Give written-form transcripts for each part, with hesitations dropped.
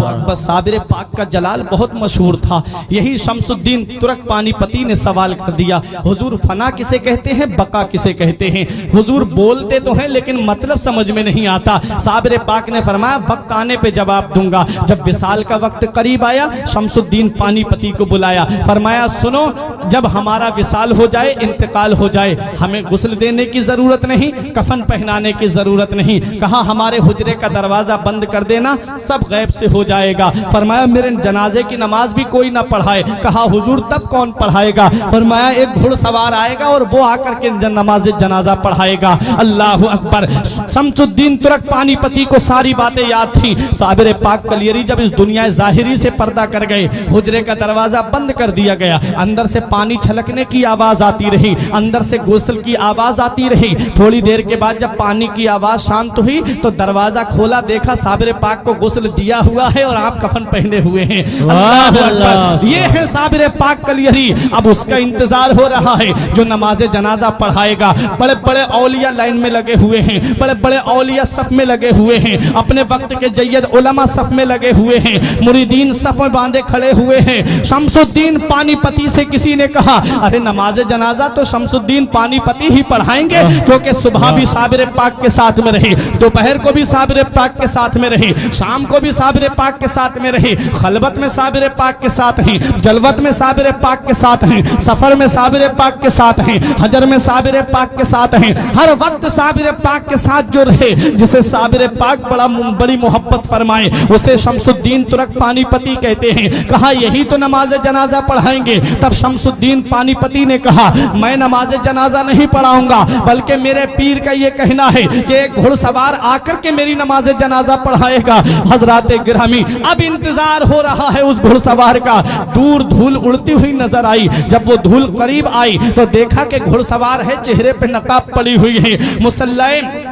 अकबर। साबिर पाक का जलाल बहुत मशहूर था। यही शमसुद्दीन तुर्क पानीपती ने सवाल कर दिया, हुजूर फना किसे कहते हैं, बका किसे कहते हैं? हुजूर बोलते तो हैं लेकिन मतलब समझ में नहीं आता। साबिर पाक ने फरमाया वक्त आने पे जवाब दूंगा। जब विसाल का वक्त करीब आया, शमसुद्दीन पानीपती को बुलाया, फरमाया सुनो, जब हमारा विसाल हो जाए, इंतकाल हो जाए, हमें गुस्ल देने की जरूरत नहीं, कफन पहनाने की जरूरत नहीं। कहा हमारे हुजरे का दरवाजा बंद कर देना, सब गैब से हो जाएगा। फरमाया मेरे जनाजे की नमाज भी कोई ना पढ़ाए। कहा हुजूर तब कौन पढ़ाएगा? फरमाया एक घुड़सवार आएगा और वो आकर के नमाज जनाजा पढ़ाएगा। अल्लाह अकबर। शमसुद्दीन तुर्क पानीपती को सारी बातें याद थी। साबिर पाक कलियरी जब इस दुनिया ज़ाहिरी से पर्दा कर गए, हुजरे का दरवाजा बंद कर दिया गया, अंदर से पानी छलकने की आवाज आती रही, अंदर से गुस्ल की आवाज आती रही। थोड़ी देर के बाद जब पानी की आवाज शांत हुई तो दरवाजा खोला, देखा साबिर पाक को गुस्ल दिया हुआ है और आप कफन पहने हुए हैं। अल्लाह अकबर। ये है साबिर पाक कलियरी। अब उसका इंतजार हो रहा है जो नमाज जनाजा पढ़ाएगा। बड़े बड़े औलिया लाइन में लगे हुए हैं, बड़े बड़े औलिया सफ में लगे हुए हैं, अपने वक्त के जय्यद उलमा सफ में लगे हुए हैं, मुरीदीन सफ में बांधे खड़े हुए हैं। शमसुद्दीन पानीपती से किसी ने कहा अरे नमाज जनाजा तो शमसुद्दीन पानीपती ही पढ़ाएंगे, क्योंकि सुबह भी साबिर पाक के साथ में रहे, दोपहर को भी साबिर पाक के साथ में रहे, शाम को भी साबिर पाक के साथ में रहे, खलबत में साबिर पाक के साथ हैं, जलवत में साबिर पाक के साथ हैं, सफर में साबिर पाक के साथ हैं, हजर में साबिर पाक के साथ हैं। हर वक्त साबिर पाक के साथ जो रहे, जिसे साबिर पाक बड़ी मोहब्बत फरमाए, उसे शमसुद्दीन तुर्क पानीपती कहते हैं। कहा यही तो नमाज जनाजा पढ़ाएंगे। तब शमसुद्दीन पानीपती ने कहा मैं नमाज जनाजा नहीं पढ़ाऊंगा, बल्कि मेरे पीर का ये कहना है कि एक घुड़सवार आकर के मेरी नमाज जनाजा पढ़ाएगा। हजरात गिरामी, अब इंतजार हो रहा है उस घुड़सवार का। दूर धूल उड़ती हुई नजर आई। जब वो धूल करीब आई तो देखा कि घुड़सवार है, चेहरे पे नकाब पड़ी हुई है, मुसल्ले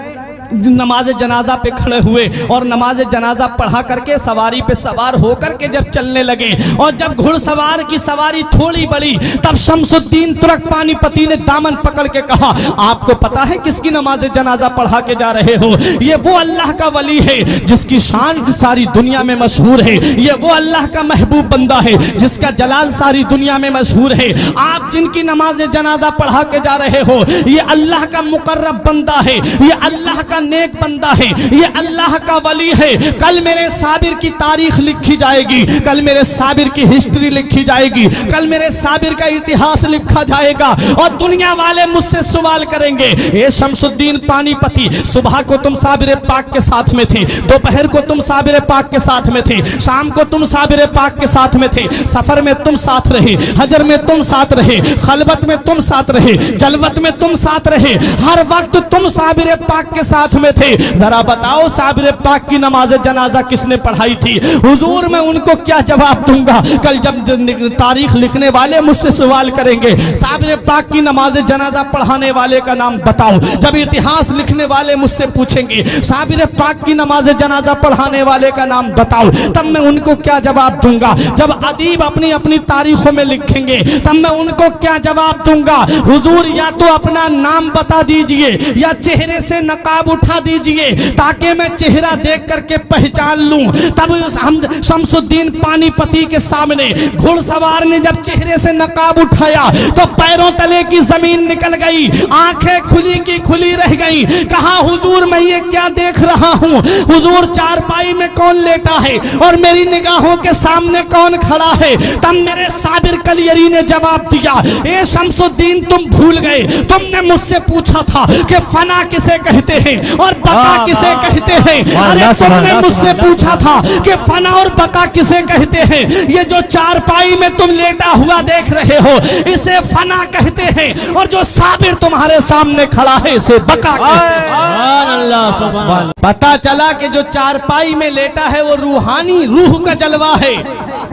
नमाज जनाजा पे खड़े हुए और नमाज जनाजा पढ़ा करके सवारी पे सवार होकर के जब चलने लगे, और जब घुड़सवार की सवारी थोड़ी बढ़ी, तब शमसुद्दीन तुर्क पानीपती ने दामन पकड़ के कहा आपको पता है किसकी नमाज जनाजा पढ़ा के जा रहे हो? ये वो अल्लाह का वली है जिसकी शान सारी दुनिया में मशहूर है, ये वो अल्लाह का महबूब बंदा है जिसका जलाल सारी दुनिया में मशहूर है। आप जिनकी नमाज जनाजा पढ़ा के जा रहे हो, ये अल्लाह का मुकर्रब बंदा है, ये अल्लाह का नेक बंदा है, ये अल्लाह का वली है। कल मेरे साबिर की तारीख लिखी जाएगी, कल मेरे साबिर की हिस्ट्री लिखी जाएगी, कल मेरे साबिर का इतिहास लिखा जाएगा और दुनिया वाले मुझसे सवाल करेंगे ए शमसुद्दीन पानीपती, सुबह को तुम साबिर पाक के साथ में थे, दोपहर को तुम साबिर पाक के साथ में थे, शाम को तुम साबिर पाक के साथ में थे, सफर में तुम साथ रहे, हजर में तुम साथ रहे, खलबत में तुम साथ रहे, जलवत में तुम साथ रहे, हर वक्त तुम साबिर पाक के साथ में थे। जरा बताओ साबिर पाक की नमाज जनाजा किसने पढ़ाई थी? हुजूर मैं उनको क्या जवाब दूंगा? कल जब तारीख लिखने वाले मुझसे सवाल करेंगे साबिर पाक की नमाज जनाजा पढ़ाने वाले का नाम बताओ, जब इतिहास लिखने वाले मुझसे पूछेंगे साबिर पाक की नमाज जनाजा पढ़ाने वाले का नाम बताओ, तब मैं उनको क्या जवाब दूंगा? जब अदीब अपनी अपनी तारीखों में लिखेंगे तब मैं उनको क्या जवाब दूंगा? हुजूर या तो अपना नाम बता दीजिए या चेहरे से नकाब उठा दीजिए ताकि मैं चेहरा देख करके पहचान लूं। तब हम शमसुद्दीन पानीपती के सामने घुड़सवार ने जब चेहरे से नकाब उठाया तो पैरों तले की जमीन निकल गई, आंखें खुली की खुली रह गई। कहा हुजूर मैं ये क्या देख रहा हूं? हुजूर चारपाई में कौन लेटा है और मेरी निगाहों के सामने कौन खड़ा है? तब मेरे साबिर कलियरी ने जवाब दिया ए शमसुद्दीन तुम भूल गए, तुमने मुझसे पूछा था कि फना किसे कहते हैं और बका किसे कहते हैं। अरे तुमने मुझसे पूछा था कि फना और बका किसे कहते हैं। ये जो चारपाई में तुम लेटा हुआ देख रहे हो इसे फना कहते हैं और जो साबिर तुम्हारे सामने खड़ा है इसे बका कहते हैं। पता चला कि जो चारपाई में लेटा है वो रूहानी रूह का जलवा है,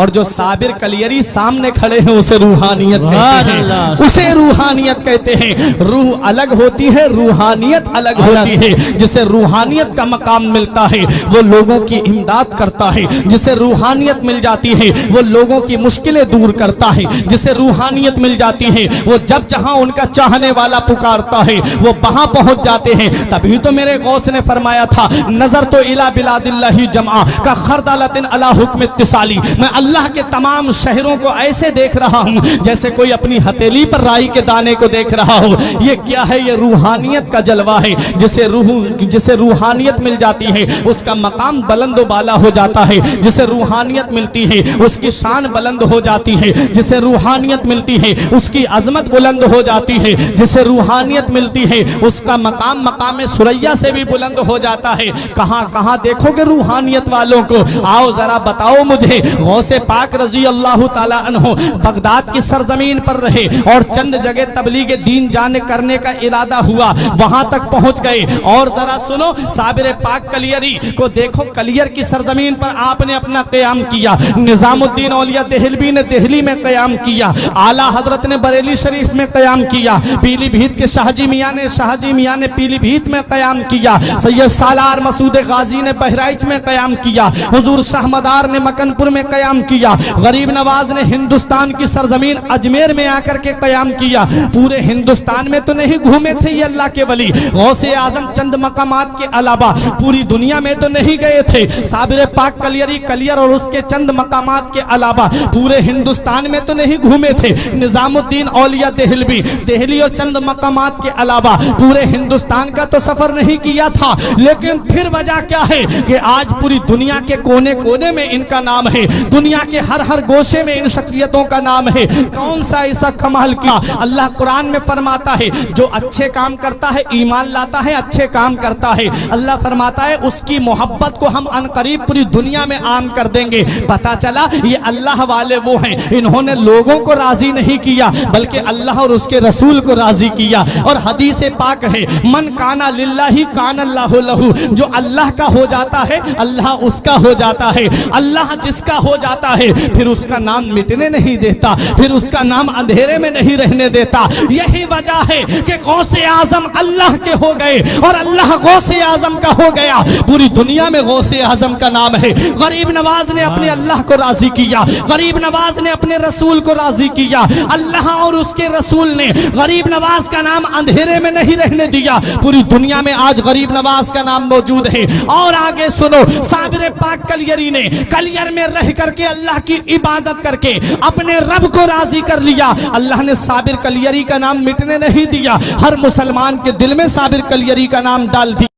और जो साबिर कलियरी सामने खड़े हैं उसे रूहानियत कहते हैं, उसे रूहानियत कहते हैं। रूह अलग होती है, रूहानियत अलग होती है। जिसे रूहानियत का मकाम मिलता है वो लोगों की इमदाद करता है, जिसे रूहानियत मिल जाती है वो लोगों की मुश्किलें दूर करता है, जिसे रूहानियत मिल जाती है वो जब जहां उनका चाहने वाला पुकारता है वो वहां पहुंच जाते हैं। तभी तो मेरे गौस ने फरमाया था, नजर तो इला बिलादिल्लाही जमा का खरदालतिन अला हुक्म इत्तिसाली, मैं अल्लाह के तमाम शहरों को ऐसे देख रहा हूं जैसे कोई अपनी हथेली पर राई के दाने को देख रहा हो। ये क्या है? ये रूहानियत का जलवा है। जिसे रूहानियत मिल जाती है उसका मकाम बुलंद बाला हो जाता है, जिसे रूहानियत मिलती है उसकी शान बुलंद हो जाती है, जिसे रूहानियत मिलती है उसकी अजमत बुलंद हो जाती है, जिसे रूहानियत मिलती है उसका मकाम मकाम सुरैया से भी बुलंद हो जाता है। कहां कहां देखोगे रूहानियत वालों को? आओ जरा बताओ मुझे। गौसे पाक रजी अल्लाह ताला अन्हो बगदाद की सरजमीन पर रहे और चंद जगह तबलीग दीन जाने करने का इरादा हुआ, वहां तक पहुंच गए। और जरा सुनो, साबिर पाक कलियरी को देखो, कलियर की सरजमीन पर आपने अपना क़याम किया। निजामुद्दीन औलिया देहलवी ने दिल्ली में क़याम किया, आला हजरत ने बरेली शरीफ में क़याम किया, पीलीभीत के शाहजी मियाँ ने पीलीभीत में क़याम किया, सैयद सालार मसूद गाजी ने बहराइच में क़याम किया, हुजूर शाहमदार ने मकनपुर में क़याम किया, गरीब नवाज ने हिंदुस्तान की सरजमीन अजमेर में आकर के क़याम किया। पूरे हिंदुस्तान में तो नहीं घूमे थे ये अल्लाह के वली, गौसे आजम चंद मकामात के अलावा पूरी दुनिया में तो नहीं गए थे। साबिर पाक कलियरी कलियर और उसके चंद मकामात के अलावा पूरे हिंदुस्तान में तो नहीं घूमे थे। निजामुद्दीन औलिया देहलवी दिल्ली और चंद मकामात के अलावा पूरे हिंदुस्तान का तो सफर नहीं किया था। लेकिन फिर वजह क्या है कि आज पूरी दुनिया के कोने कोने में इनका नाम है, दुनिया के हर हर गोशे में इन शख्सियतों का नाम है। कौन सा ऐसा कमाल किया? अल्लाह कुरान में फरमाता है जो अच्छे काम करता है, ईमान लाता है, अच्छे काम करता है, अल्लाह फरमाता है उसकी मोहब्बत को हम अनकरीब पूरी दुनिया में आम कर देंगे। पता चला ये अल्लाह वाले वो हैं, इन्होंने लोगों को राजी नहीं किया बल्कि अल्लाह और उसके रसूल को राजी किया। और हदीस पाक है, मन काना लिल्लाही कान अल्लाहु लहू, जो अल्लाह का हो जाता है अल्लाह उसका हो जाता है। अल्लाह जिसका हो जाता है फिर उसका नाम मिटने नहीं देता, फिर उसका नाम अंधेरे में नहीं रहने देता। यही वजह है कि गौसे आजम अल्लाह के हो गए और अल्लाह गौसे आजम का हो गया। पूरी दुनिया में गौसे आजम का नाम है। गरीब नवाज ने अपने अल्लाह को राजी किया, गरीब नवाज ने अपने रसूल को राजी किया। अल्लाह और उसके रसूल ने गरीब नवाज का नाम अंधेरे में नहीं रहने दिया। पूरी दुनिया में आज गरीब नवाज का नाम मौजूद है। और आगे सुनो, साबिर पाक कलियरी ने कलियर में रह करके अल्लाह की इबादत करके अपने रब को राजी कर लिया। अल्लाह ने साबिर कलियरी का नाम मिटने नहीं दिया, हर मुसलमान के दिल में साबिर कलियरी का नाम डाल दिया।